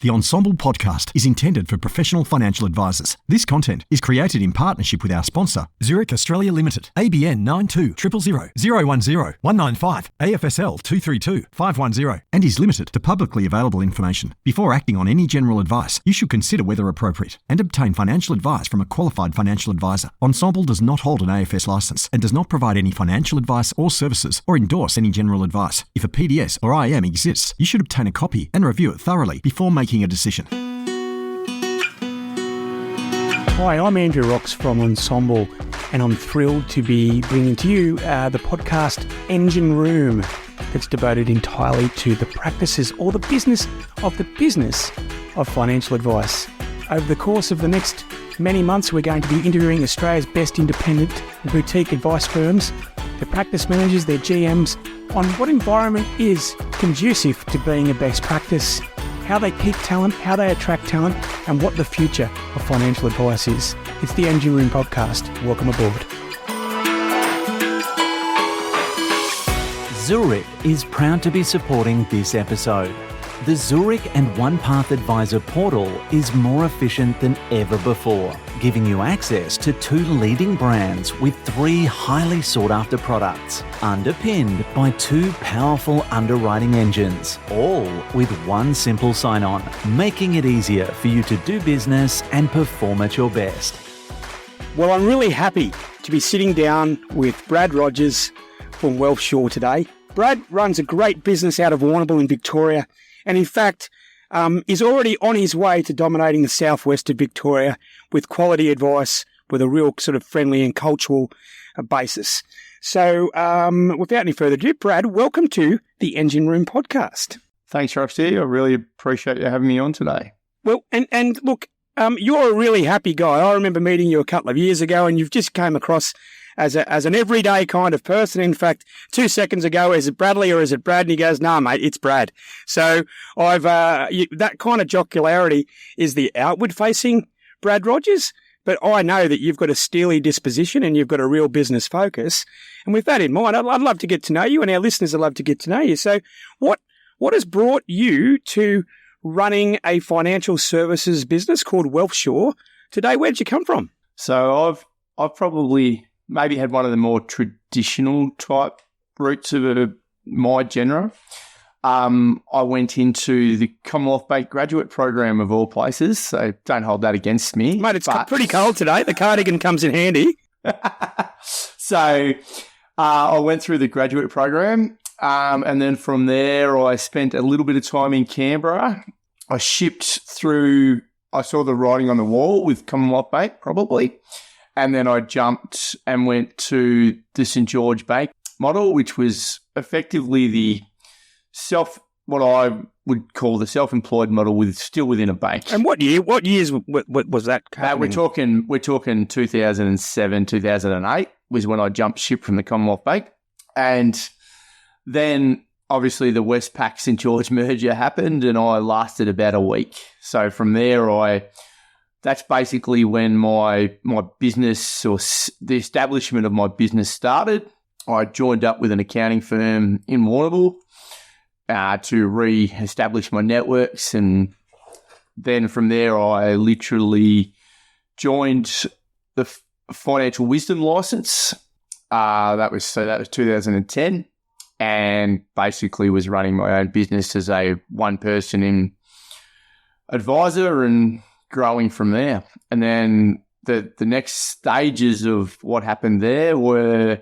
The Ensemble podcast is intended for professional financial advisors. This content is created in partnership with our sponsor, Zurich Australia Limited, ABN 92 000 010 195 AFSL 232 510, and is limited to publicly available information. Before acting on any general advice, you should consider whether appropriate and obtain financial advice from a qualified financial advisor. Ensemble does not hold an AFS license and does not provide any financial advice or services or endorse any general advice. If a PDS or IM exists, you should obtain a copy and review it thoroughly before making a decision. Hi, I'm Andrew Rocks from Ensemble, and I'm thrilled to be bringing to you the podcast Engine Room that's devoted entirely to the practices or the business of financial advice. Over the course of the next many months, we're going to be interviewing Australia's best independent boutique advice firms, their practice managers, their GMs, on what environment is conducive to being a best practice, how they keep talent, how they attract talent, and what the future of financial advice is. It's the Engine Room podcast. Welcome aboard. Zurich is proud to be supporting this episode. The Zurich and OnePath Advisor portal is more efficient than ever before, giving you access to 2 leading brands with 3 highly sought-after products, underpinned by 2 powerful underwriting engines, all with 1 simple sign-on, making it easier for you to do business and perform at your best. Well, I'm really happy to be sitting down with Brad Rogers from WealthShore today. Brad runs a great business out of Warrnambool in Victoria, and in fact is already on his way to dominating the southwest of Victoria with quality advice with a real sort of friendly and cultural basis. So without any further ado, Brad, welcome to the Engine Room podcast. Thanks, Roxy. I really appreciate you having me on today. Well, and look, you're a really happy guy. I remember meeting you a couple of years ago, and you've just came across as an everyday kind of person. In fact, 2 seconds ago, is it Bradley or is it Brad? And he goes, "Nah, mate, it's Brad." So I've that kind of jocularity is the outward-facing Brad Rogers, but I know that you've got a steely disposition and you've got a real business focus. And with that in mind, I'd love to get to know you, and our listeners would love to get to know you. So what has brought you to running a financial services business called WealthShore today? Where did you come from? So I've probably maybe had one of the more traditional type routes of my genre. I went into the Commonwealth Bank graduate program of all places, so don't hold that against me. Mate, it's pretty cold today. The cardigan comes in handy. So I went through the graduate program, and then from there I spent a little bit of time in Canberra. I shipped through, I saw the writing on the wall with Commonwealth Bank probably, and then I jumped and went to the St. George Bank model, which was effectively the what I would call the self-employed model still within a bank. And what years was that happening? We're talking 2007, 2008 was when I jumped ship from the Commonwealth Bank. And then obviously the Westpac St. George merger happened and I lasted about a week. So from there that's basically when my business or the establishment of my business started. I joined up with an accounting firm in Warrnambool to re-establish my networks, and then from there I literally joined the Financial Wisdom license. That was 2010, and basically was running my own business as a one-person advisor and growing from there. And then the next stages of what happened there were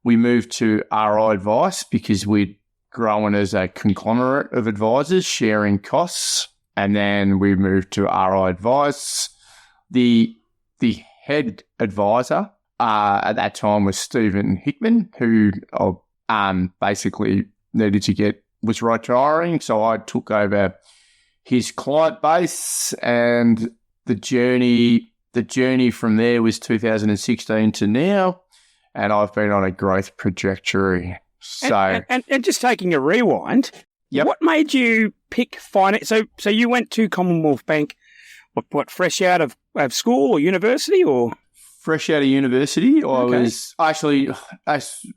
we moved to RI Advice because we'd grown as a conglomerate of advisors sharing costs. And then we moved to RI Advice. The head advisor at that time was Stephen Hickman, who basically was retiring. So I took over his client base, and the journey from there was 2016 to now, and I've been on a growth trajectory. So and just taking a rewind, yep. What made you pick finance? So you went to Commonwealth Bank, what fresh out of school or university, or? Fresh out of university. Okay. I was actually,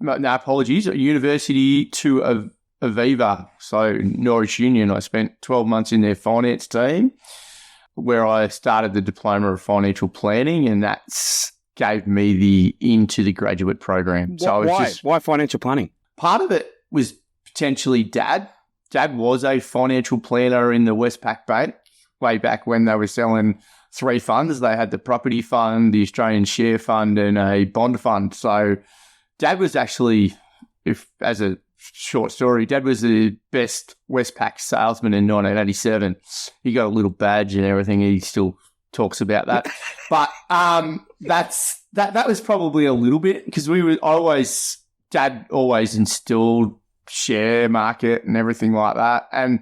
no apologies, at university to Aviva, so Norwich Union. I spent 12 months in their finance team where I started the Diploma of Financial Planning, and that's gave me the into the graduate program. So why financial planning? Part of it was potentially Dad. Dad was a financial planner in the Westpac Bank way back when they were selling 3 funds. They had the property fund, the Australian share fund, and a bond fund. So Dad was actually, as a short story, Dad was the best Westpac salesman in 1987. He got a little badge and everything. He still talks about that. But that was probably a little bit because Dad always instilled share market and everything like that. And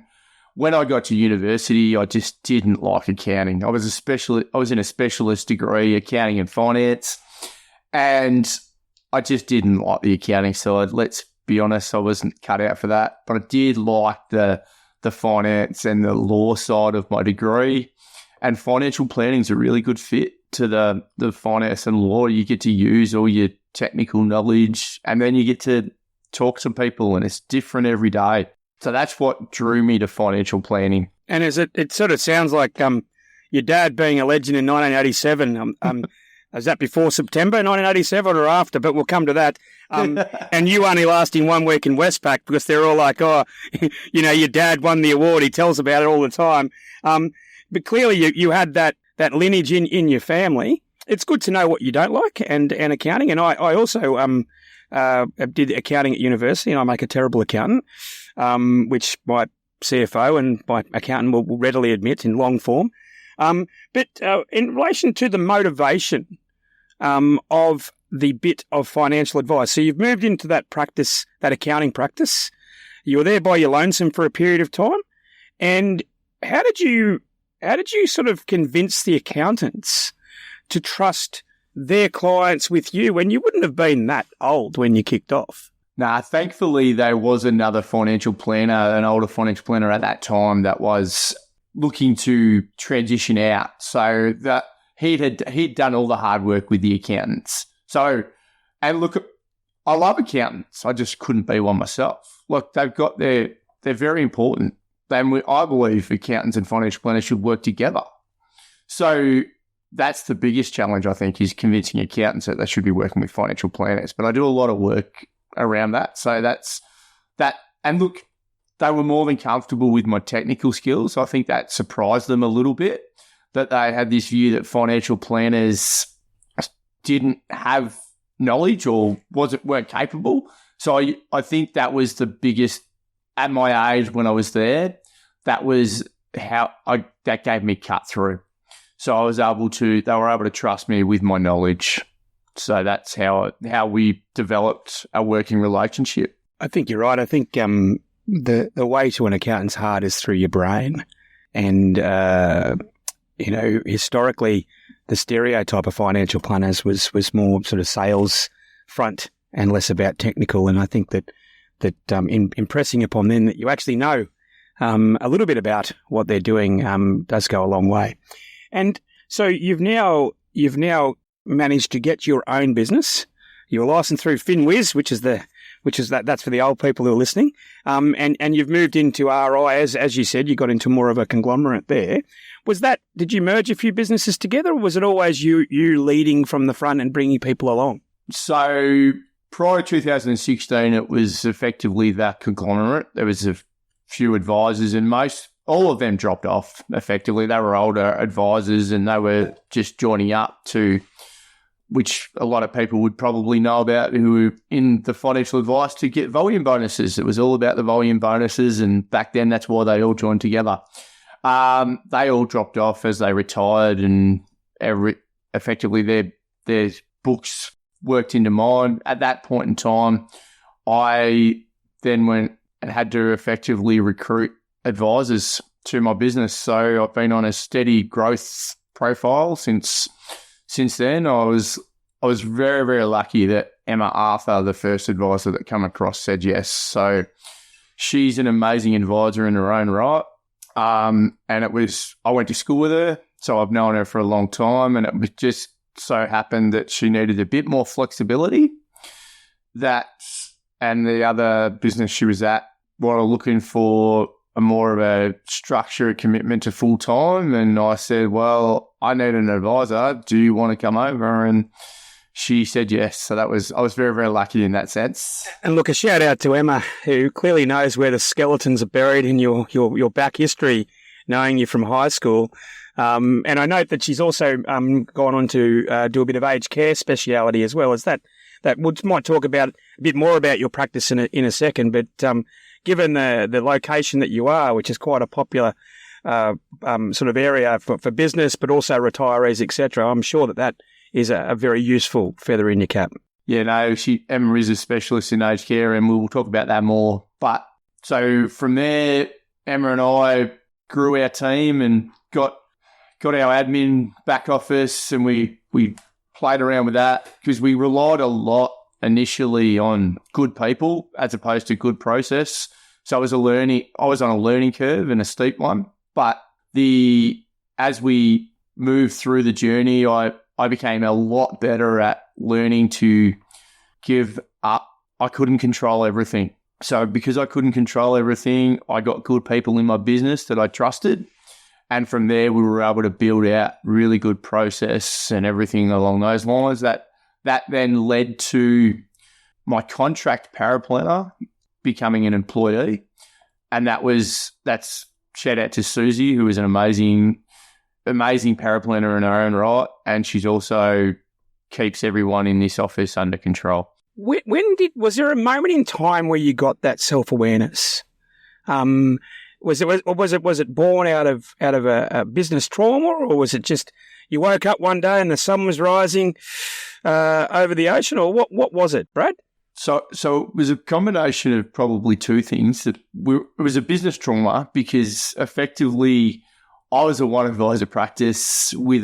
when I got to university, I just didn't like accounting. I was in a specialist degree, accounting and finance, and I just didn't like the accounting side. Let's be honest, I wasn't cut out for that. But I did like the finance and the law side of my degree. And financial planning is a really good fit to the finance and law. You get to use all your technical knowledge, and then you get to talk to people, and it's different every day. So that's what drew me to financial planning. And it sort of sounds like your dad being a legend in 1987. Is that before September 1987 or after? But we'll come to that. And you only lasting 1 week in Westpac because they're all like, oh, your dad won the award. He tells about it all the time. But clearly you had that lineage in your family. It's good to know what you don't like and accounting. And I also did accounting at university, and I make a terrible accountant, which my CFO and my accountant will readily admit in long form. But in relation to the motivation of the bit of financial advice, so you've moved into that practice, that accounting practice. You were there by your lonesome for a period of time. And how did you sort of convince the accountants to trust their clients with you when you wouldn't have been that old when you kicked off? Nah, thankfully there was another financial planner, an older financial planner at that time that was looking to transition out. So that he'd done all the hard work with the accountants. So, and look, I love accountants. I just couldn't be one myself. Look, they're very important. And I believe accountants and financial planners should work together. So that's the biggest challenge, I think, is convincing accountants that they should be working with financial planners. But I do a lot of work around that. So that's that. And look, they were more than comfortable with my technical skills. I think that surprised them a little bit, that they had this view that financial planners didn't have knowledge or weren't capable. So I think that was the biggest, at my age when I was there, that was that gave me cut through. So they were able to trust me with my knowledge. So that's how we developed a working relationship. I think you're right. I think the way to an accountant's heart is through your brain. And, historically, the stereotype of financial planners was more sort of sales front and less about technical. And I think that impressing upon them that you actually know a little bit about what they're doing does go a long way. And so you've now managed to get your own business. You were licensed through FinWiz, that's for the old people who are listening. And you've moved into RI, as you said, you got into more of a conglomerate there. Did you merge a few businesses together, or was it always you leading from the front and bringing people along? So prior to 2016, it was effectively that conglomerate. There was a few advisors, and all of them dropped off effectively. They were older advisors, and they were just joining up to, which a lot of people would probably know about who were in the financial advice, to get volume bonuses. It was all about the volume bonuses, and back then that's why they all joined together. They all dropped off as they retired, and effectively their books worked into mine. At that point in time, I then went and had to effectively recruit advisors to my business. So I've been on a steady growth profile since then. I was very, very lucky that Emma Arthur, the first advisor that came across, said yes. So she's an amazing advisor in her own right. And I went to school with her, so I've known her for a long time, and it was just so happened that she needed a bit more flexibility. And the other business she was at were looking for a more of a structured commitment to full time. And I said, well, I need an advisor. Do you want to come over? And she said yes. So I was very, very lucky in that sense. And look, a shout out to Emma, who clearly knows where the skeletons are buried in your back history, knowing you from high school. And I note that she's also gone on to do a bit of aged care speciality as well. As that we might talk about a bit more about your practice in a second. But given the location that you are, which is quite a popular sort of area for business, but also retirees, etc., I'm sure that is a very useful feather in your cap. Yeah, no, Emma is a specialist in aged care, and we'll talk about that more. But so from there, Emma and I grew our team and got our admin back office, and we played around with that because we relied a lot initially on good people as opposed to good process. So I was on a learning curve and a steep one. But as we moved through the journey, I became a lot better at learning to give up. I couldn't control everything. So because I couldn't control everything, I got good people in my business that I trusted. And from there, we were able to build out really good process and everything along those lines. That then led to my contract paraplanner becoming an employee. And that's shout out to Susie, who is an amazing paraplanner in her own right. And she's also keeps everyone in this office under control. Was there a moment in time where you got that self-awareness? Was it born out of a business trauma, or was it just you woke up one day and the sun was rising over the ocean, or what was it, Brad? So it was a combination of probably two things. It was a business trauma because effectively I was a one advisor practice with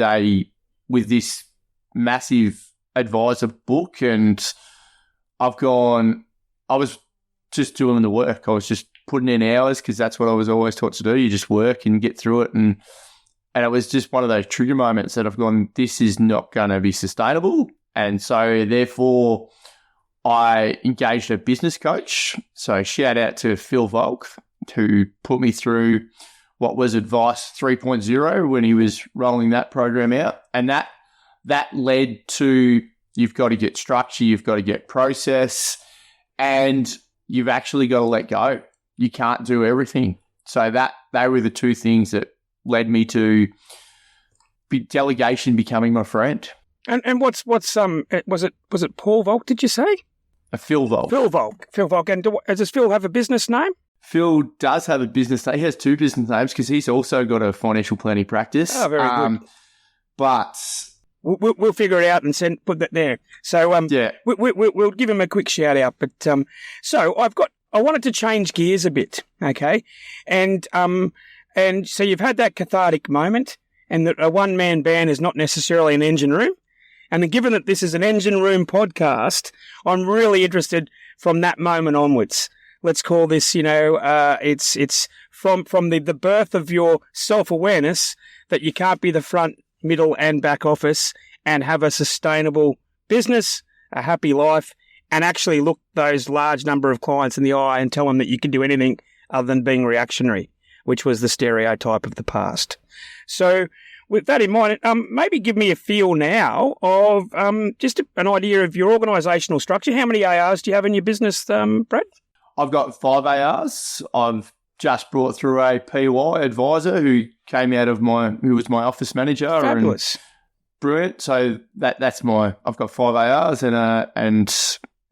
this massive advisor book, and I was just doing the work. I was just putting in hours because that's what I was always taught to do. You just work and get through it. And it was just one of those trigger moments that I've gone, this is not going to be sustainable. And so therefore I engaged a business coach. So shout out to Phil Volk, who put me through what was Advice 3.0 when he was rolling that program out. And that led to you've got to get structure, you've got to get process, and you've actually got to let go. You can't do everything. So they were the two things that led me to delegation becoming my friend. And was it Paul Volk, did you say? Phil Volk. Phil Volk. And does Phil have a business name? Phil does have a business name. He has two business names because he's also got a financial planning practice. Oh, very good. But we'll figure it out and put that there. So yeah, we'll give him a quick shout out. But so I wanted to change gears a bit, okay? And so you've had that cathartic moment, and that a one-man band is not necessarily an engine room. And then given that this is an engine room podcast, I'm really interested from that moment onwards. Let's call this, it's from the birth of your self-awareness that you can't be the front, middle and back office and have a sustainable business, a happy life, and actually look those large number of clients in the eye and tell them that you can do anything other than being reactionary, which was the stereotype of the past. So with that in mind, maybe give me a feel now of just an idea of your organisational structure. How many ARs do you have in your business, Brad? I've got 5 ARs. I've just brought through a PY advisor who came out of who was my office manager. Fabulous. Brilliant. So that's I've got 5 ARs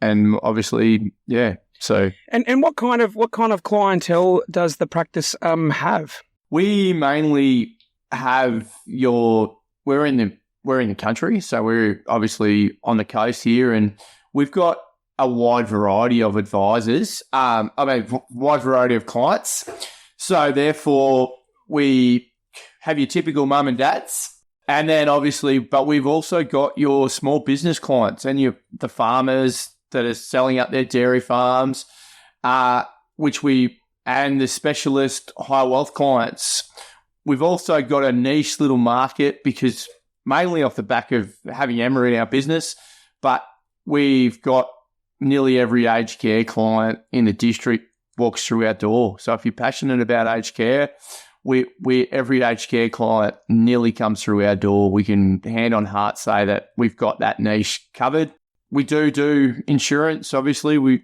and obviously, yeah. So and what kind of clientele does the practice have? We mainly have we're in the country, so we're obviously on the coast here, and we've got a wide variety of advisors. Wide variety of clients. So therefore, we have your typical mum and dads. And then obviously, but we've also got your small business clients and the farmers that are selling up their dairy farms, and the specialist high wealth clients. We've also got a niche little market because mainly off the back of having Emma in our business, but we've got nearly every aged care client in the district walks through our door. So if you're passionate about aged care, every aged care client nearly comes through our door. We can hand on heart say that we've got that niche covered. We do insurance. Obviously,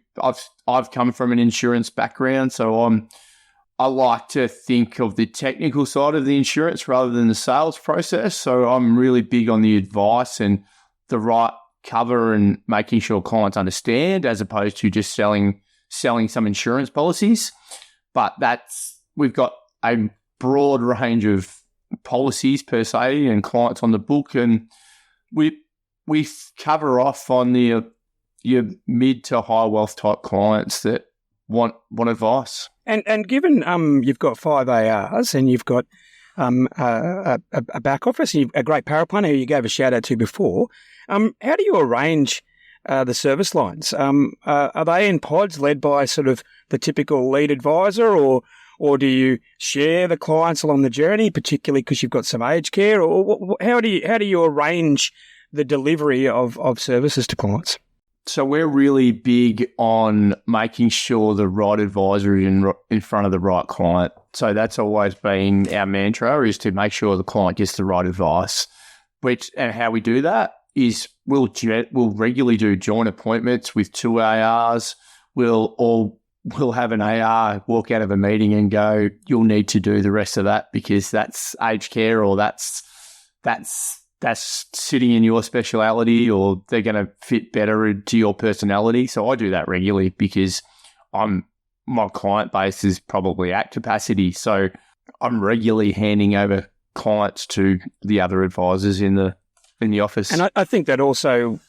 I've come from an insurance background, so I like to think of the technical side of the insurance rather than the sales process. So I'm really big on the advice and the right cover and making sure clients understand, as opposed to just selling some insurance policies. But we've got a broad range of policies per se and clients on the book, and we cover off on your mid to high wealth type clients that want advice. And given you've got 5 ARs and you've got a back office, and a great paraplanner who you gave a shout out to before, how do you arrange the service lines? Are they in pods led by sort of the typical lead advisor, or do you share the clients along the journey, particularly because you've got some aged care, or how do you arrange the delivery of services to clients? So we're really big on making sure the right advisor is in front of the right client. So that's always been our mantra, is to make sure the client gets the right advice. And how we do that is we'll regularly do joint appointments with 2 ARs. We'll have an AR walk out of a meeting and go, you'll need to do the rest of that because that's aged care, or that's sitting in your speciality, or they're going to fit better to your personality. So I do that regularly because my client base is probably at capacity. So I'm regularly handing over clients to the other advisors in the office. And I think that also,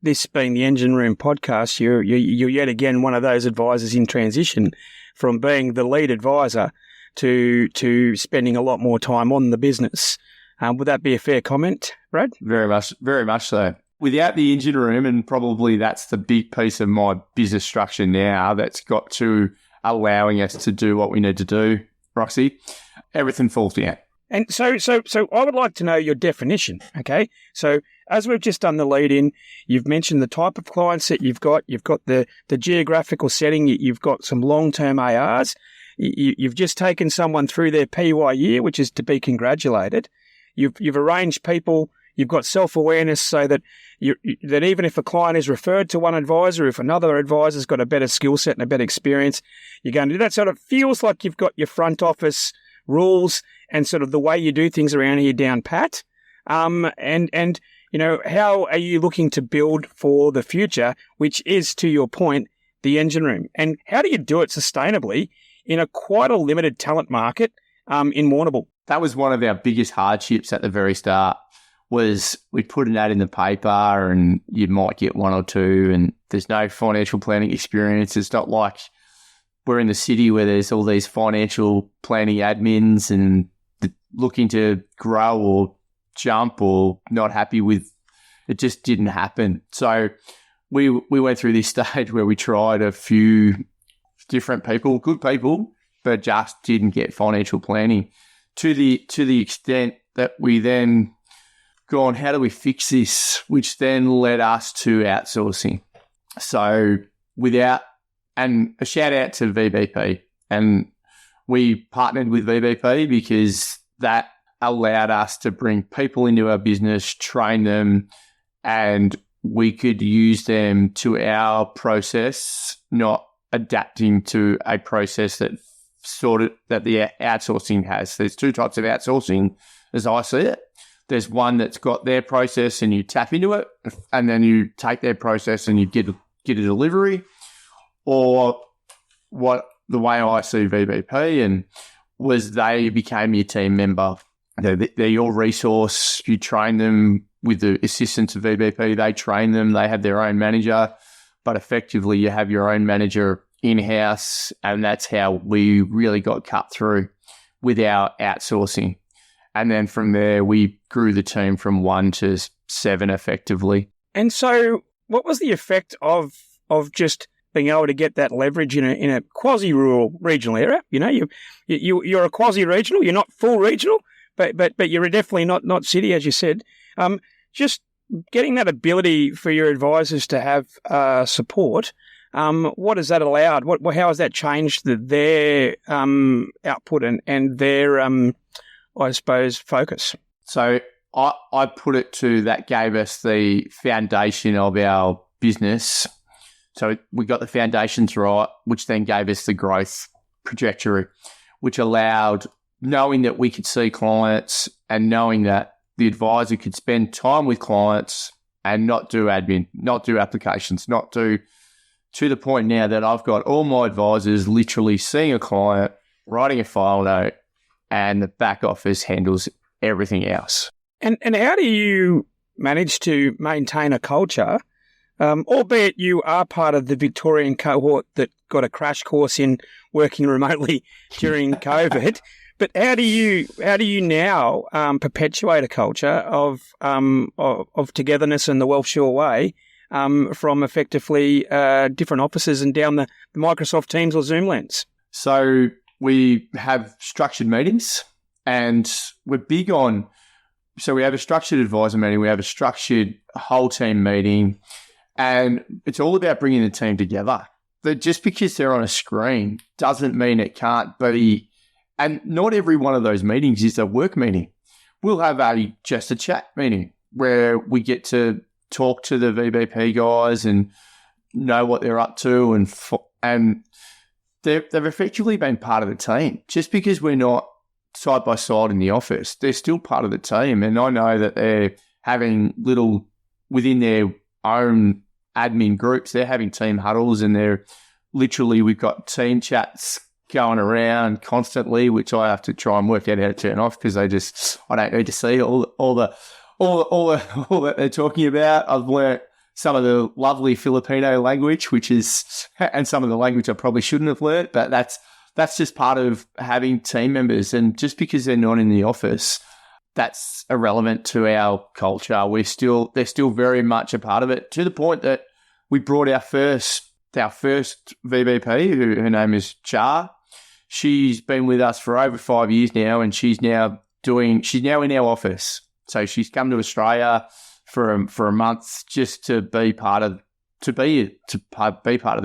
this being the Engine Room podcast, you're yet again one of those advisors in transition from being the lead advisor to spending a lot more time on the business. Would that be a fair comment, Brad? Very much so. Without the Engine Room, and probably that's the big piece of my business structure now that's got to allowing us to do what we need to do, Roxy, everything falls down. And so I would like to know your definition, okay? So as we've just done the lead-in, you've mentioned the type of clients that you've got the geographical setting, you've got some long-term ARs, you've just taken someone through their PY year, which is to be congratulated. You've arranged people, you've got self-awareness so that that even if a client is referred to one advisor, if another advisor's got a better skill set and a better experience, you're going to do that. So it feels like you've got your front office rules and sort of the way you do things around here down pat. And how are you looking to build for the future, which is, to your point, the Engine Room? And how do you do it sustainably in a quite a limited talent market in Warrnambool? That was one of our biggest hardships at the very start, was we'd put an ad in the paper and you might get 1 or 2, and there's no financial planning experience. It's not like we're in the city where there's all these financial planning admins and looking to grow or jump or not happy with it. Just didn't happen. So we went through this stage where we tried a few different people, good people, but just didn't get financial planning. To the extent that we then gone, how do we fix this? Which then led us to outsourcing. So and a shout out to VBP. And we partnered with VBP because that allowed us to bring people into our business, train them, and we could use them to our process, not adapting to a process that the outsourcing has. There's 2 types of outsourcing as I see it. There's one that's got their process and you tap into it, and then you take their process and you get a delivery. Or what the way I see VBP and was they became your team member. They're your resource. You train them with the assistance of VBP. They train them. They have their own manager, but effectively you have your own manager in-house, and that's how we really got cut through with our outsourcing. And then from there, we grew the team from 1 to 7 effectively. And so what was the effect of just being able to get that leverage in a quasi-rural regional area? You're a quasi-regional, you're not full regional, but you're definitely not city, as you said. Just getting that ability for your advisors to have support What has that allowed? How has that changed their output and their, I suppose, focus? So I put it to that gave us the foundation of our business. So we got the foundations right, which then gave us the growth trajectory, which allowed knowing that we could see clients and knowing that the advisor could spend time with clients and not do admin, not do applications, not do to the point now that I've got all my advisors literally seeing a client, writing a file note, and the back office handles everything else. And how do you manage to maintain a culture, albeit you are part of the Victorian cohort that got a crash course in working remotely during COVID? But how do you now perpetuate a culture of togetherness and the WealthShore way from effectively different offices and down the Microsoft Teams or Zoom lens? So we have structured meetings, and we're big on. So we have a structured advisor meeting, we have a structured whole team meeting, and it's all about bringing the team together. But just because they're on a screen doesn't mean it can't be. And not every one of those meetings is a work meeting. We'll have just a chat meeting where we get to talk to the VBP guys and know what they're up to, and they've effectively been part of the team. Just because we're not side by side in the office, they're still part of the team. And I know that they're having little within their own admin groups, they're having team huddles, and we've got team chats going around constantly, which I have to try and work out how to turn off because I don't need to see all that they're talking about. I've learnt some of the lovely Filipino language, and some of the language I probably shouldn't have learnt, but that's just part of having team members. And just because they're not in the office, that's irrelevant to our culture. They're still very much a part of it, to the point that we brought our first VBP, her name is Char. She's been with us for over 5 years now, and she's now in our office. So she's come to Australia for a month just to be part of the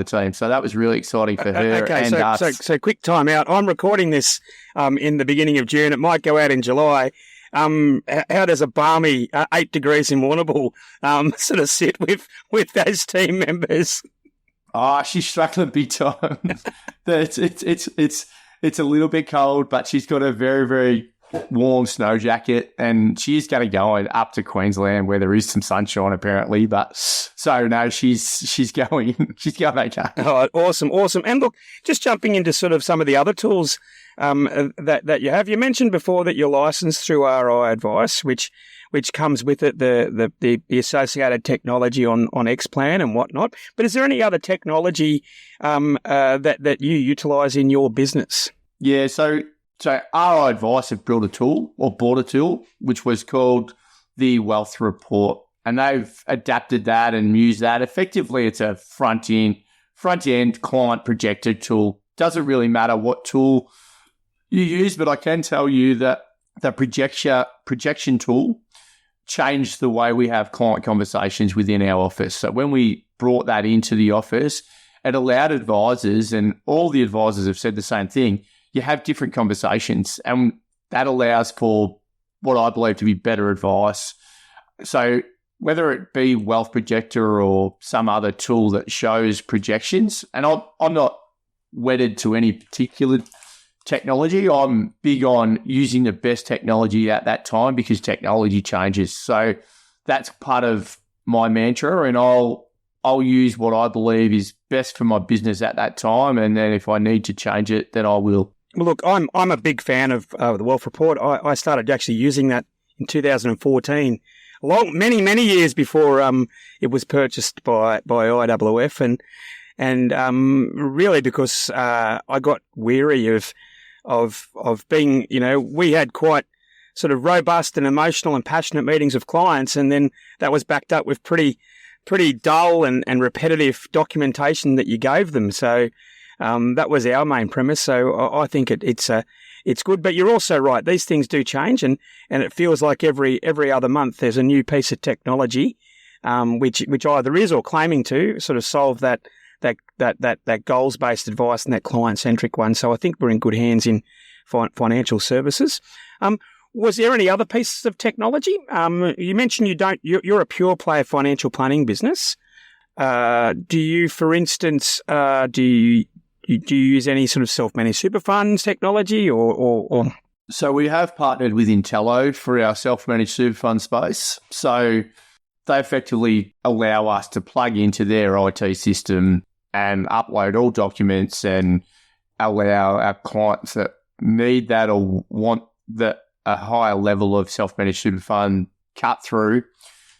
team. So that was really exciting for her and us. So quick time out. I'm recording this in the beginning of June. It might go out in July. How does a balmy 8 degrees in Warrnambool sort of sit with those team members? Oh, she's struggling big time. It's a little bit cold, but she's got a very, very warm snow jacket, and she is going to go up to Queensland where there is some sunshine apparently. But so no, she's going okay. Oh, awesome. And look, just jumping into sort of some of the other tools that you have. You mentioned before that you're licensed through RI Advice, which comes with it the associated technology on Xplan and whatnot. But is there any other technology that you utilise in your business? Yeah, so RI Advice have bought a tool, which was called the Wealth Report, and they've adapted that and used that. Effectively, it's a front-end client projector tool. Doesn't really matter what tool you use, but I can tell you that the projection tool changed the way we have client conversations within our office. So when we brought that into the office, it allowed advisors, and all the advisors have said the same thing, you have different conversations, and that allows for what I believe to be better advice. So whether it be Wealth Projector or some other tool that shows projections, and I'm not wedded to any particular technology. I'm big on using the best technology at that time because technology changes. So that's part of my mantra, and I'll use what I believe is best for my business at that time, and then if I need to change it, then I will. Well, look, I'm a big fan of the Wealth Report. I started actually using that in 2014, many years before it was purchased by IWF, and really because I got weary of being, we had quite sort of robust and emotional and passionate meetings of clients, and then that was backed up with pretty dull and repetitive documentation that you gave them. So that was our main premise. So I think it's good. But you're also right; these things do change, and it feels like every other month there's a new piece of technology, which either is or claiming to sort of solve that that goals-based advice and that client-centric one. So I think we're in good hands in financial services. Was there any other pieces of technology? You mentioned you're a pure play financial planning business. Do you, for instance, do you use any sort of self-managed super funds technology or? So we have partnered with Intello for our self-managed super fund space. So they effectively allow us to plug into their IT system and upload all documents and allow our clients that need that or want a higher level of self-managed super fund cut through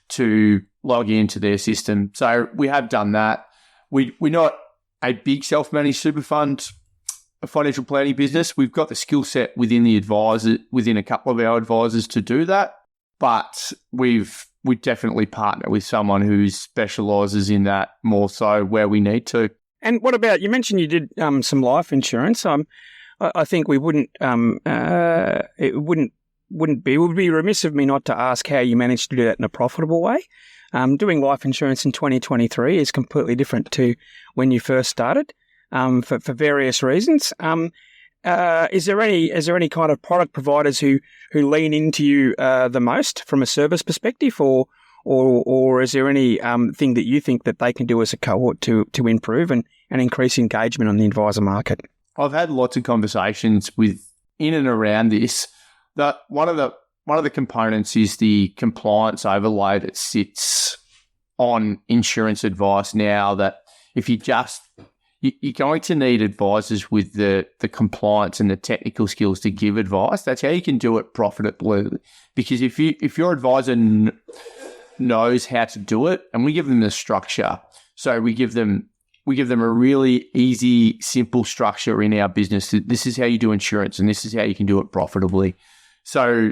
to log into their system. So we have done that. We're not a big self-managed super fund financial planning business. We've got the skill set within a couple of our advisors to do that, but we definitely partner with someone who specialises in that more so where we need to. And what about, you mentioned you did some life insurance. I think we would be remiss of me not to ask how you managed to do that in a profitable way. Doing life insurance in 2023 is completely different to when you first started, for various reasons. Is there any kind of product providers who lean into you the most from a service perspective, or is there any thing that you think that they can do as a cohort to improve and increase engagement on the advisor market? I've had lots of conversations in and around this. That one of the components is the compliance overlay that sits on insurance advice now. That if you're going to need advisors with the compliance and the technical skills to give advice. That's how you can do it profitably. Because if your advisor knows how to do it, and we give them the structure, so we give them a really easy, simple structure in our business. This is how you do insurance, and this is how you can do it profitably. So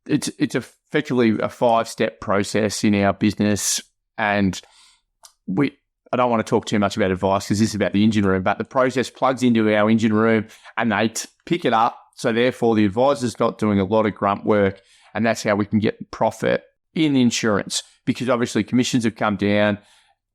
it's effectively a 5-step process in our business, and I don't want to talk too much about advice because this is about the engine room, but the process plugs into our engine room and they pick it up. So therefore, the advisor's not doing a lot of grunt work, and that's how we can get profit in insurance, because obviously commissions have come down,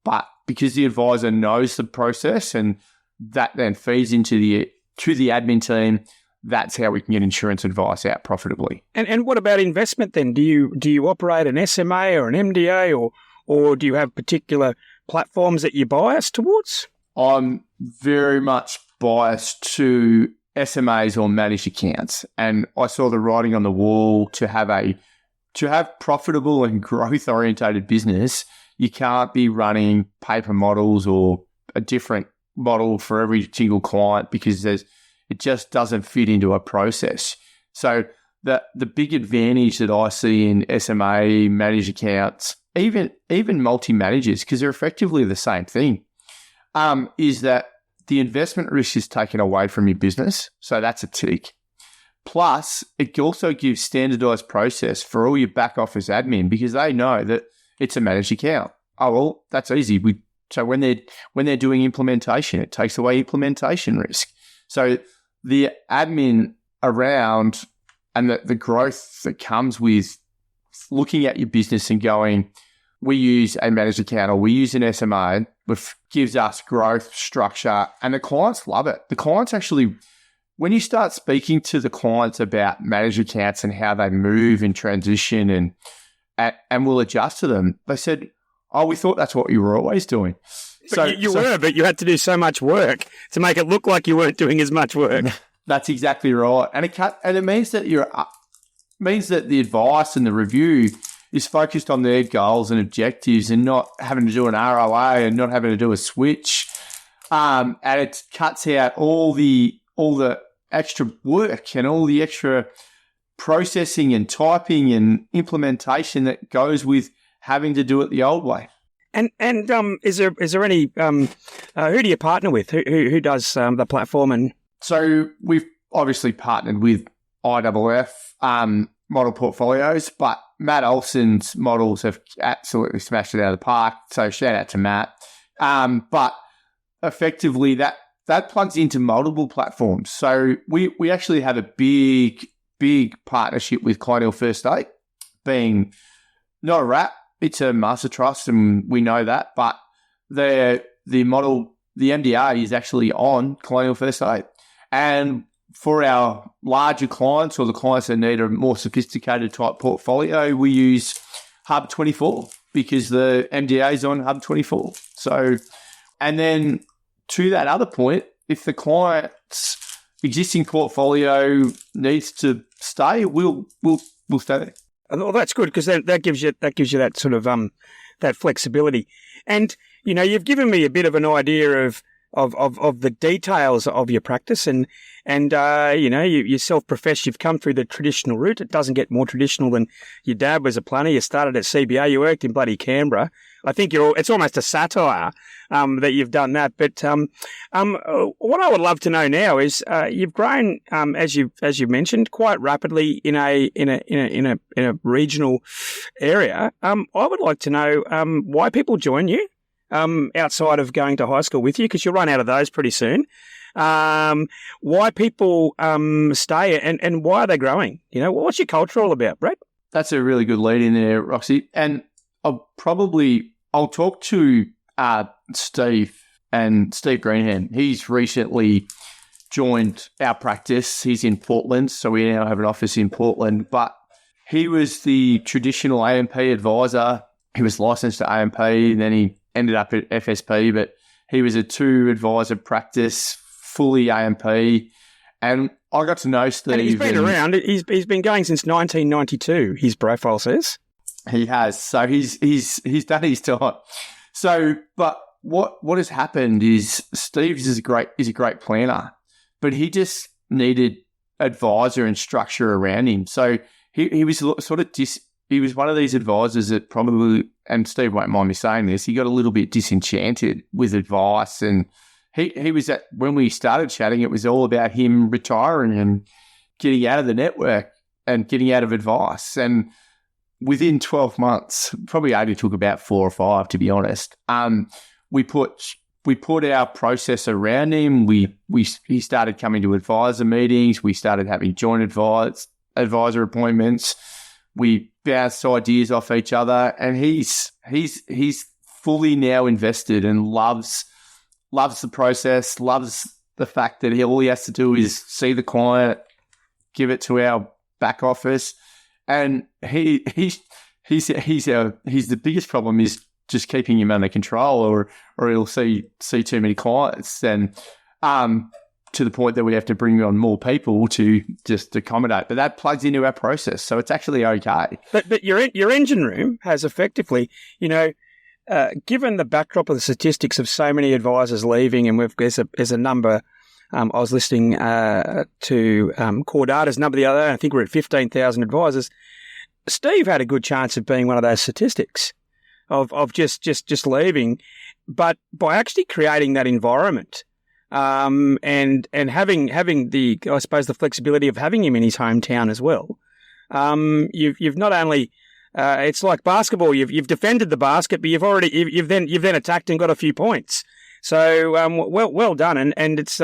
but because the advisor knows the process and that then feeds into the admin team, that's how we can get insurance advice out profitably. And what about investment then? Do you operate an SMA or an MDA, or do you have particular platforms that you bias towards? I'm very much biased to SMAs or managed accounts, and I saw the writing on the wall to have profitable and growth orientated business. You can't be running paper models or a different model for every single client, because it just doesn't fit into a process. So the big advantage that I see in SMA, managed accounts, even multi-managers, because they're effectively the same thing, is that the investment risk is taken away from your business. So that's a tick. Plus, it also gives standardized process for all your back office admin, because they know that it's a managed account. Oh, well, that's easy. So when they're doing implementation, it takes away implementation risk. So the admin around and the growth that comes with looking at your business and going, we use a managed account or we use an SMA, which gives us growth, structure, and the clients love it. The clients actually, when you start speaking to the clients about managed accounts and how they move and transition and will adjust to them, they said, oh, we thought that's what you were always doing. But you were, but you had to do so much work to make it look like you weren't doing as much work. That's exactly right. And it means that the advice and the review is focused on their goals and objectives and not having to do an ROA and not having to do a switch. And it cuts out all the extra work and all the extra processing and typing and implementation that goes with having to do it the old way. And is there any who do you partner with? Who does the platform? And so we've obviously partnered with IFF model portfolios, but Matt Olson's models have absolutely smashed it out of the park. So shout out to Matt. But effectively that plugs into multiple platforms. So we actually have a big partnership with Colonial First State, being not a wrap. It's a master trust, and we know that. But the model the MDA is actually on Colonial First Aid. And for our larger clients or the clients that need a more sophisticated type portfolio, we use Hub 24 because the MDA is on Hub 24. So, and then to that other point, if the client's existing portfolio needs to stay, we'll stay there. Well, that's good because that gives you that sort of that flexibility. And you've given me a bit of an idea of the details of your practice, and you self-profess you've come through the traditional route. It doesn't get more traditional than your dad was a plumber. You started at CBA. You worked in bloody Canberra. I think it's almost a satire that you've done that. But what I would love to know now is you've grown as you mentioned quite rapidly in a regional area. I would like to know why people join you outside of going to high school with you, because you'll run out of those pretty soon. Why people stay and why are they growing? What's your culture all about, Brett? That's a really good lead in there, Roxy. And I'll talk to Steve Greenham. He's recently joined our practice. He's in Portland, so we now have an office in Portland. But he was the traditional AMP advisor. He was licensed to AMP, and then he ended up at FSP. But he was a 2-advisor practice, fully AMP. And I got to know Steve. And he's been around. He's been going since 1992, his profile says. He has. So he's done his time. So, but what has happened is Steve is a great planner, but he just needed advisor and structure around him. So he was sort of he was one of these advisors that probably, and Steve won't mind me saying this, he got a little bit disenchanted with advice, and he was when we started chatting, it was all about him retiring and getting out of the network and getting out of advice. And within 12 months, probably only took about 4 or 5, to be honest. We put our process around him. He started coming to advisor meetings. We started having joint advisor appointments. We bounced ideas off each other, and he's fully now invested and loves the process. Loves the fact that all he has to do is see the client, give it to our back office. And he's the biggest problem is just keeping him under control, or he'll see too many clients, and to the point that we have to bring on more people to just accommodate. But that plugs into our process, so it's actually okay. But your engine room has effectively, given the backdrop of the statistics of so many advisors leaving, and there's a number. I was listening to Core Data's number the other day. I think we're at 15,000 advisors. Steve had a good chance of being one of those statistics of just leaving, but by actually creating that environment and having the, I suppose, the flexibility of having him in his hometown as well. You've not only it's like basketball. You've defended the basket, but you've then attacked and got a few points. So well done, and it's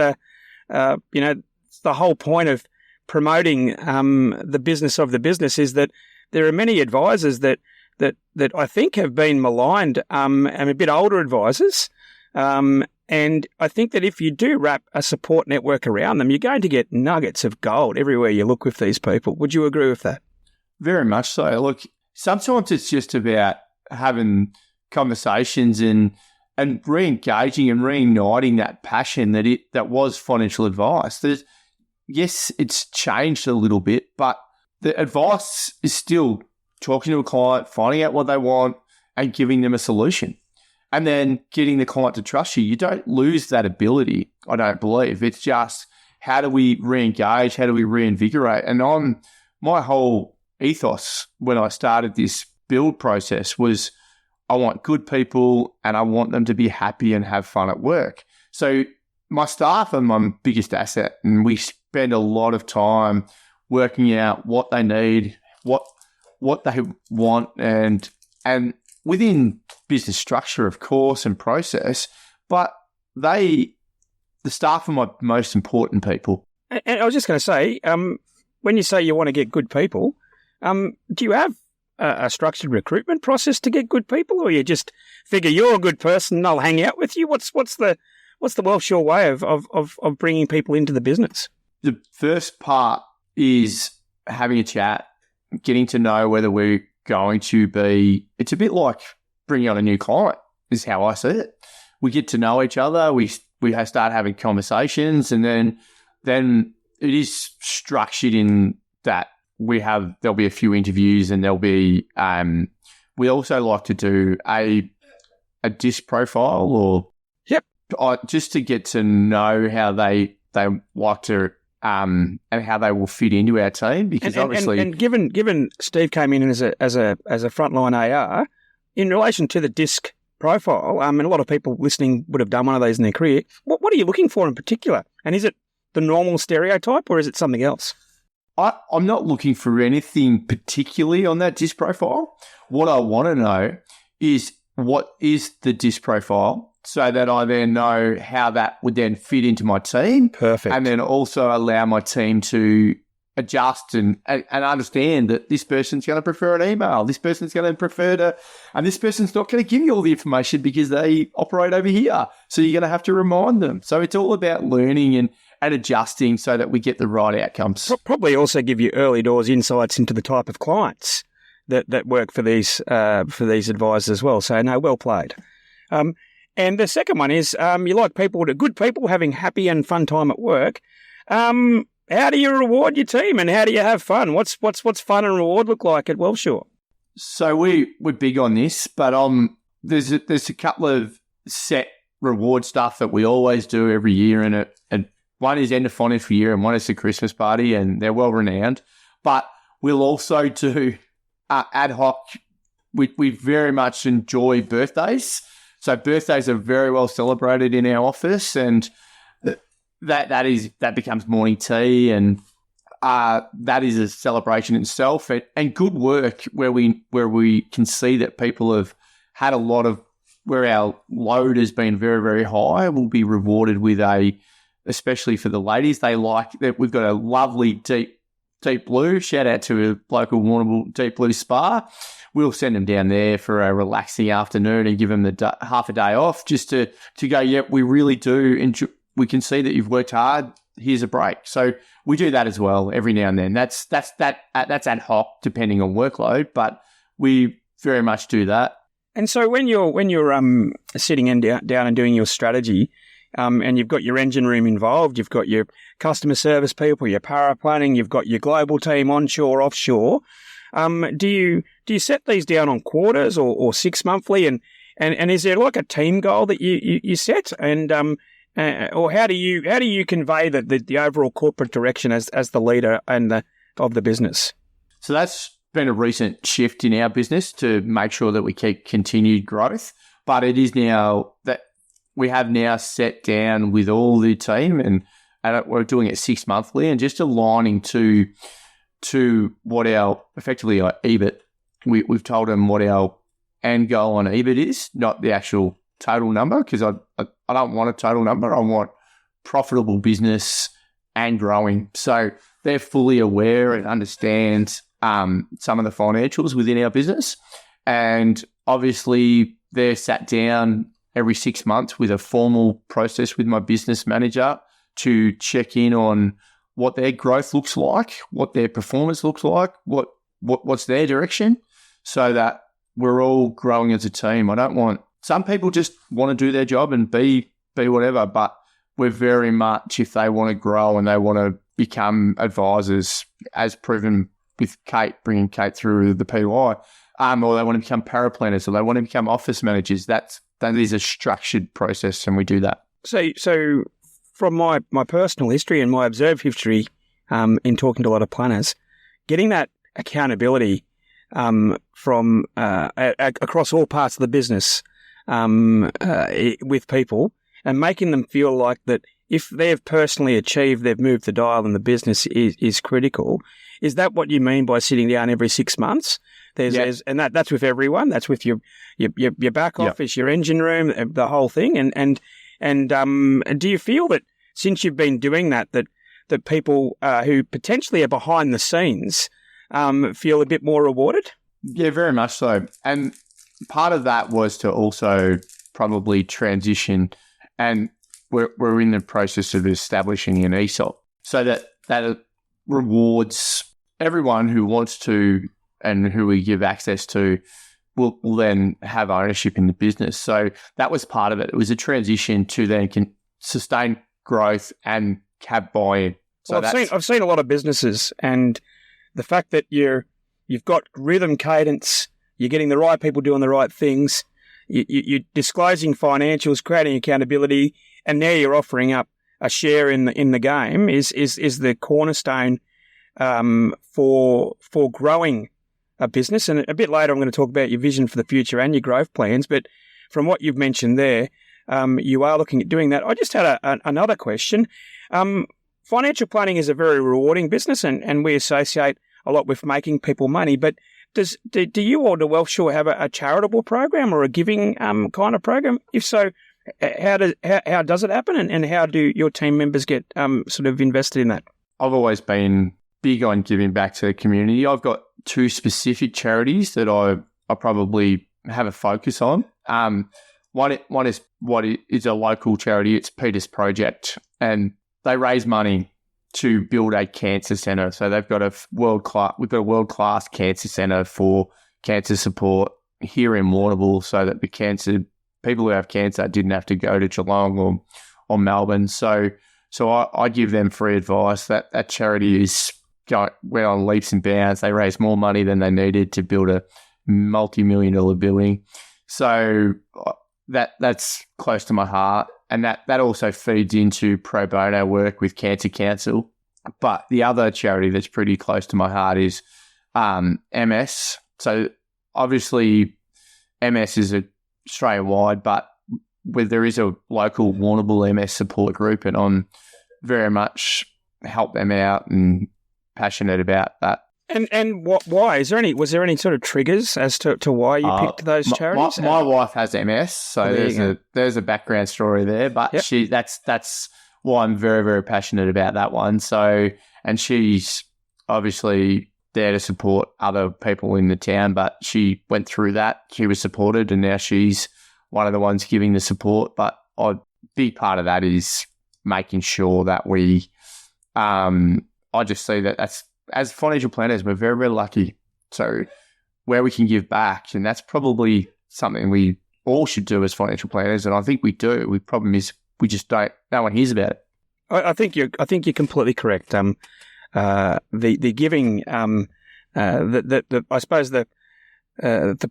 it's the whole point of promoting the business of the business is that there are many advisors that I think have been maligned, and a bit older advisors. And I think that if you do wrap a support network around them, you're going to get nuggets of gold everywhere you look with these people. Would you agree with that? Very much so. Look, sometimes it's just about having conversations and re-engaging and reigniting that passion that was financial advice. Yes, it's changed a little bit, but the advice is still talking to a client, finding out what they want, and giving them a solution. And then getting the client to trust you. You don't lose that ability, I don't believe. It's just, how do we re-engage? How do we reinvigorate? And my whole ethos when I started this build process was, I want good people and I want them to be happy and have fun at work. So my staff are my biggest asset, and we spend a lot of time working out what they need, what they want, and within business structure, of course, and process, but the staff are my most important people. And I was just going to say, when you say you want to get good people, do you have a structured recruitment process to get good people, or you just figure you're a good person and I'll hang out with you? What's what's the WealthShore way of bringing people into the business? The first part is having a chat, getting to know whether we're going to be. It's a bit like bringing on a new client, is how I see it. We get to know each other. We start having conversations, and then it is structured in that there'll be a few interviews, and there'll be we also like to do a disc profile just to get to know how they like to and how they will fit into our team, because obviously given Steve came in as a frontline AR in relation to the disc profile, and a lot of people listening would have done one of these in their career. What are you looking for in particular? And is it the normal stereotype, or is it something else? I'm not looking for anything particularly on that disc profile. What I want to know is what is the disc profile, so that I then know how that would then fit into my team. Perfect. And then also allow my team to adjust and understand that this person's going to prefer an email, this person's going to prefer and this person's not going to give you all the information because they operate over here. So you're going to have to remind them. So it's all about learning and adjusting so that we get the right outcomes. Probably also give you early doors insights into the type of clients that work for these advisors as well. So no, well played. And the second one is you like good people having happy and fun time at work. How do you reward your team, and how do you have fun? What's fun and reward look like at WealthShore? So we're big on this, but there's a couple of set reward stuff that we always do every year, and one is end of financial year, and one is the Christmas party, and they're well renowned. But we'll also do ad hoc. We very much enjoy birthdays, so birthdays are very well celebrated in our office, and that becomes morning tea, and that is a celebration in itself. And good work where we can see that people have had a lot of, where our load has been very, very high, will be rewarded with especially for the ladies, they like that we've got a lovely deep blue. Shout out to a local Warrnambool Deep Blue Spa. We'll send them down there for a relaxing afternoon and give them half a day off, just to go, yep, we really do enjoy. We can see that you've worked hard. Here's a break. So we do that as well every now and then. That's ad hoc depending on workload, but we very much do that. And so when you're sitting down and doing your strategy, and you've got your engine room involved, you've got your customer service people, your para planning, you've got your global team onshore, offshore. Do you set these down on quarters or 6 monthly? And is there like a team goal that you set? And or how do you convey the overall corporate direction as the leader of the business? So that's been a recent shift in our business to make sure that we keep continued growth. But it is now that we have now set down with all the team, and we're doing it 6 monthly, and just aligning to what our effectively our EBIT. We've told them what our end goal on EBIT is, not the actual total number, because I don't want a total number. I want profitable business and growing. So they're fully aware and understand some of the financials within our business. And obviously they're sat down every 6 months with a formal process with my business manager to check in on what their growth looks like, what their performance looks like, what's their direction, so that we're all growing as a team. I don't want, some people just want to do their job and be whatever, but we're very much, if they want to grow and they want to become advisors, as proven with Kate, bringing Kate through the PY, or they want to become paraplanners, or they want to become office managers, that is a structured process, and we do that. So from my personal history and my observed history in talking to a lot of planners, getting that accountability from across all parts of the business with people, and making them feel like that if they've personally achieved, they've moved the dial and the business is critical. Is that what you mean by sitting down every 6 months? And that's with everyone. That's with your back office, your engine room, the whole thing. And do you feel that since you've been doing that people who potentially are behind the scenes feel a bit more rewarded? Yeah, very much so. And part of that was to also probably transition, and we're in the process of establishing an ESOP so that rewards everyone who wants to and who we give access to will then have ownership in the business. So that was part of it. It was a transition to then sustain growth and have buy-in. So well, I've seen a lot of businesses, and the fact that you've got rhythm, cadence, you're getting the right people doing the right things, you're disclosing financials, creating accountability, and now you're offering up a share in the game is the cornerstone for growing a business. And a bit later, I'm going to talk about your vision for the future and your growth plans. But from what you've mentioned there, you are looking at doing that. I just had another question. Financial planning is a very rewarding business, and we associate a lot with making people money. But do you or do WealthShore have a charitable program or a giving kind of program? If so, how does it happen, and how do your team members get sort of invested in that? I've always been big on giving back to the community. I've got two specific charities that I probably have a focus on. One is what is a local charity. It's Peter's Project, and they raise money to build a cancer centre. So they've got we've got a world-class cancer centre for cancer support here in Warrnambool, so that people who have cancer didn't have to go to Geelong or Melbourne. So I give them free advice. That charity went on leaps and bounds. They raised more money than they needed to build a multi-million-dollar building. So that's close to my heart. And that also feeds into pro bono work with Cancer Council. But the other charity that's pretty close to my heart is MS. So obviously MS is Australia-wide, but there is a local Warrnambool MS support group, and I'm very much help them out and passionate about that. And why? Was there any sort of triggers as to why you picked those charities? My wife has MS, so there's a background story there. But yep. That's why I'm very, very passionate about that one. So, and she's obviously there to support other people in the town, but she went through that. She was supported, and now she's one of the ones giving the support. But a big part of that is making sure that we. I just see that as financial planners, we're very, very lucky. So where we can give back, and that's probably something we all should do as financial planners, and I think we do. The problem is we just don't. No one hears about it. I think you're completely correct. The giving, I suppose the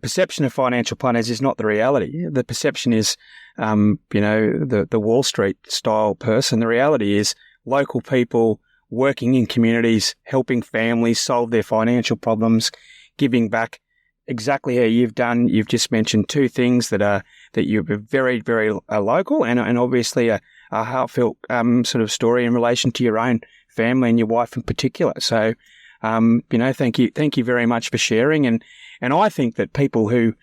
perception of financial planners is not the reality. The perception is, the Wall Street style person. The reality is local people working in communities, helping families solve their financial problems, giving back exactly how you've done. You've just mentioned two things that you're very, very local and obviously a heartfelt sort of story in relation to your own family and your wife in particular. So, thank you very much for sharing. And I think that people who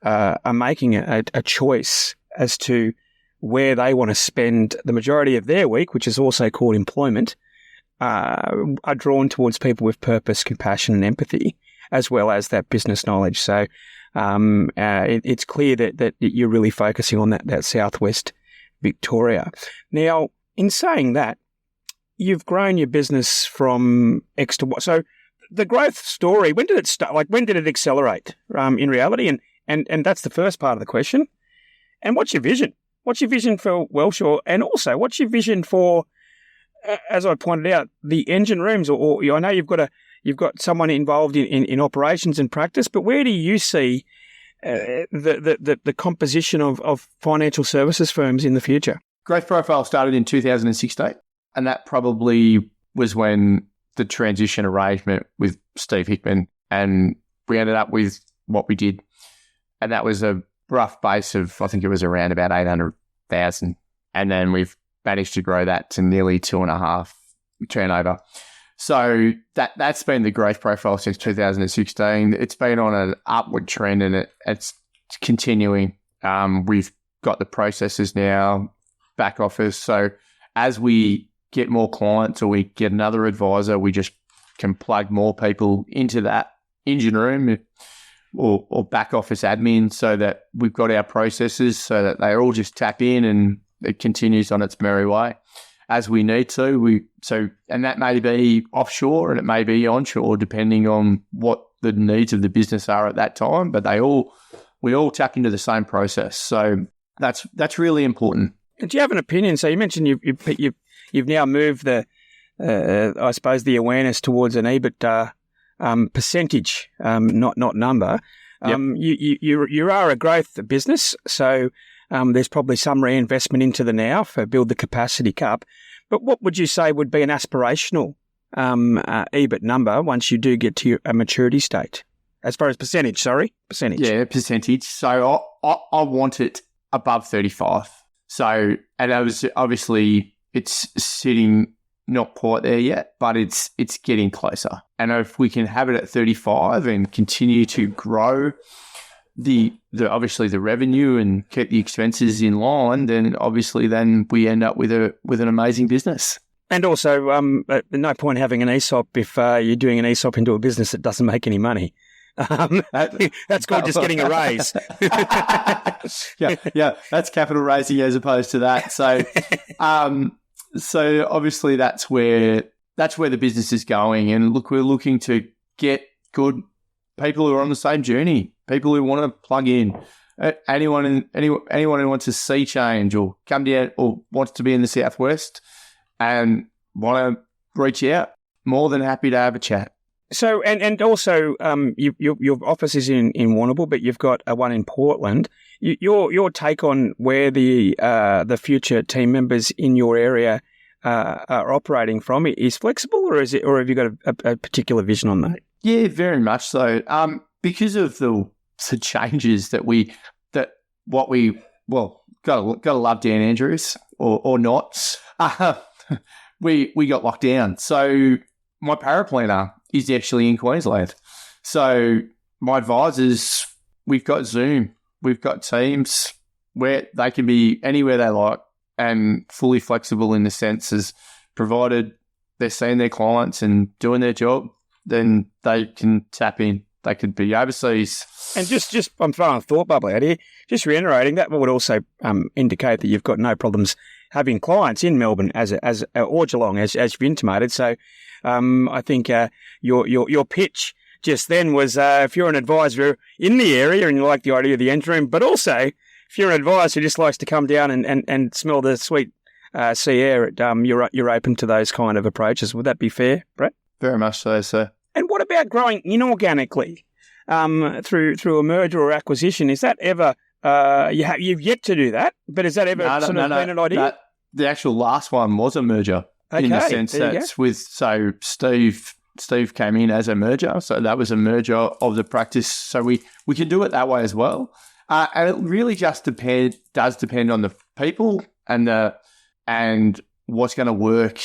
are making a choice as to where they want to spend the majority of their week, which is also called employment, are drawn towards people with purpose, compassion, and empathy, as well as that business knowledge. So it's clear that you're really focusing on that southwest Victoria. Now, in saying that, you've grown your business from X to Y. So the growth story, when did it start? Like, when did it accelerate in reality? And that's the first part of the question. And what's your vision? What's your vision for WealthShore? And also, what's your vision for, as I pointed out, the engine rooms? Or I know you've got someone involved in operations and practice, but where do you see the composition of financial services firms in the future? Growth profile started in 2016, and that probably was when the transition arrangement with Steve Hickman, and we ended up with what we did, and that was a rough base of, I think it was around about 800,000, and then we've managed to grow that to nearly 2.5 turnover. So that's been the growth profile since 2016. It's been on an upward trend, and it's continuing. We've got the processes now, back office. So as we get more clients or we get another advisor, we just can plug more people into that engine room or back office admin, so that we've got our processes so that they all just tap in and it continues on its merry way as we need to. And that may be offshore and it may be onshore, depending on what the needs of the business are at that time. But we all tap into the same process. So that's really important. Do you have an opinion? So you mentioned you've now moved I suppose the awareness towards an EBITDA percentage, not number. Yep. You are a growth business, so there's probably some reinvestment into the now for build the capacity cup. But what would you say would be an aspirational EBIT number once you do get to a maturity state? As far as percentage. Yeah, percentage. So I want it above 35. So, and obviously it's sitting not quite there yet, but it's getting closer. And if we can have it at 35 and continue to grow the obviously the revenue and keep the expenses in line, then we end up with an amazing business. And also, no point having an ESOP if you're doing an ESOP into a business that doesn't make any money. That's called just getting a raise. yeah, that's capital raising as opposed to that. So, so obviously that's where the business is going. And look, we're looking to get good people who are on the same journey, people who want to plug in. Anyone who wants to see change or come down or wants to be in the Southwest and want to reach out, more than happy to have a chat. So, and also, your office is in Warrnambool, but you've got one in Portland. Your take on where the future team members in your area are operating from is flexible, or have you got a particular vision on that? Yeah, very much so. Because of the changes gotta love Dan Andrews or not. We got locked down. So my paraplanner is actually in Queensland. So my advisors, we've got Zoom, we've got Teams where they can be anywhere they like and fully flexible in the sense as provided they're seeing their clients and doing their job, then they can tap in. They could be overseas. And just I'm throwing a thought bubble out here. Just reiterating, that would also indicate that you've got no problems having clients in Melbourne or Geelong, as you've intimated. So I think your pitch just then was if you're an advisor in the area and you like the idea of the engine room, but also if you're an advisor who just likes to come down and smell the sweet sea air, you're open to those kind of approaches. Would that be fair, Brett? Very much so, sir. And what about growing inorganically through a merger or acquisition? Is that ever you've yet to do that? But is that ever been an idea? The actual last one was a merger in the sense that Steve came in as a merger, so that was a merger of the practice. So we can do it that way as well, and it really just does depend on the people and what's going to work.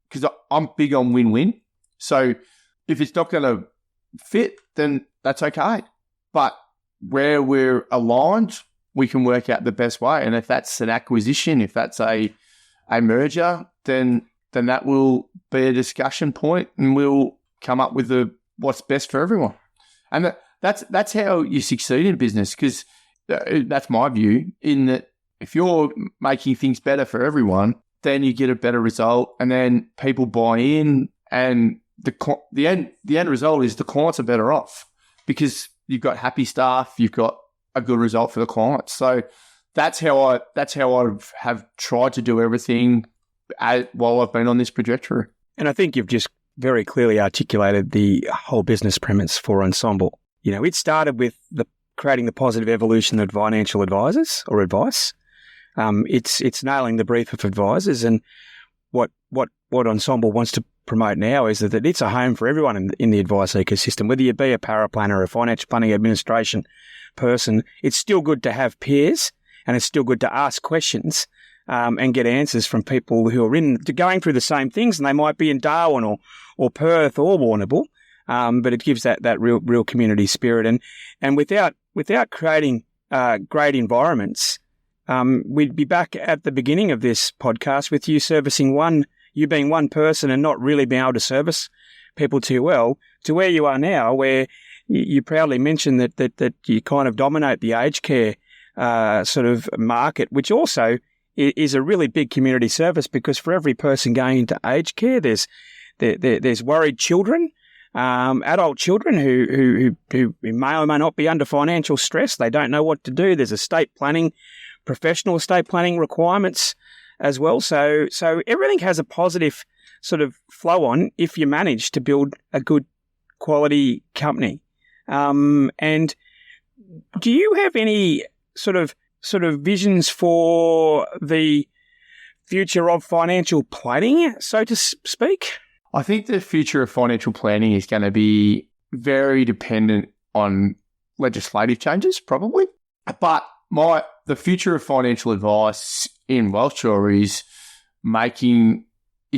Because I'm big on win-win. So if it's not going to fit, then that's okay. But where we're aligned, we can work out the best way. And if that's an acquisition, if that's a merger, then that will be a discussion point and we'll come up with what's best for everyone. And that's how you succeed in business, because that's my view, in that if you're making things better for everyone, then you get a better result, and then people buy in, and the end result is the clients are better off because you've got happy staff, you've got a good result for the clients. So that's how I have tried to do everything while I've been on this trajectory. And I think you've just very clearly articulated the whole business premise for Ensemble. You know, it started with creating the positive evolution of financial advisors or advice. It's nailing the brief of advisors, and what Ensemble wants to promote now is that it's a home for everyone in the advice ecosystem. Whether you be a paraplanner or a financial planning administration person, it's still good to have peers, and it's still good to ask questions and get answers from people who are going through the same things, and they might be in Darwin or Perth or Warrnambool, but it gives that real community spirit. And without creating great environments, we'd be back at the beginning of this podcast with you you being one person and not really being able to service people too well, to where you are now, where you proudly mentioned that you kind of dominate the aged care sort of market, which also is a really big community service, because for every person going into aged care, there's worried children, adult children who may or may not be under financial stress. They don't know what to do. There's estate planning, professional estate planning requirements as well. So everything has a positive sort of flow on if you manage to build a good quality company. And do you have any sort of visions for the future of financial planning, so to speak? I think the future of financial planning is going to be very dependent on legislative changes, probably. But the future of financial advice in WealthShore is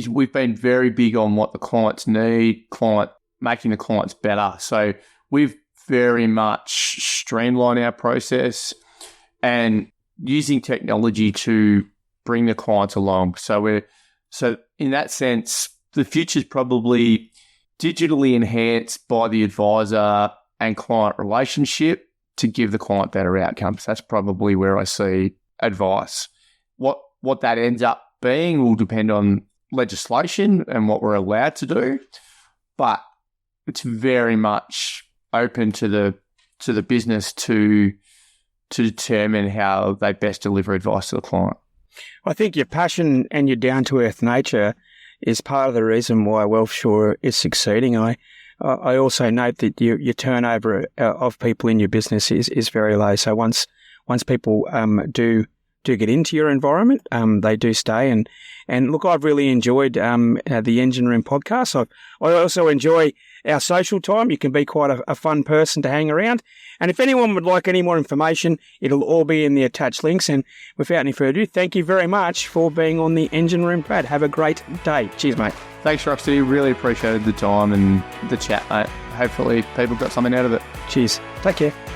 we've been very big on what the clients need, making the clients better. So we've very much streamlined our process and using technology to bring the clients along. So in that sense, the future is probably digitally enhanced by the advisor and client relationship to give the client better outcomes. That's probably where I see advice. What that ends up being will depend on legislation and what we're allowed to do, but it's very much open to the business to determine how they best deliver advice to the client. I think your passion and your down-to-earth nature is part of the reason why WealthShore is succeeding. I also note that your turnover of people in your business is very low. So once people do get into your environment, they do stay. And look, I've really enjoyed the Engine Room podcast. I also enjoy our social time. You can be quite a fun person to hang around. And if anyone would like any more information, it'll all be in the attached links. And without any further ado, thank you very much for being on the Engine Room, Brad. Have a great day. Cheers, mate. Thanks, Roxy. Really appreciated the time and the chat, mate. Hopefully people got something out of it. Cheers. Take care.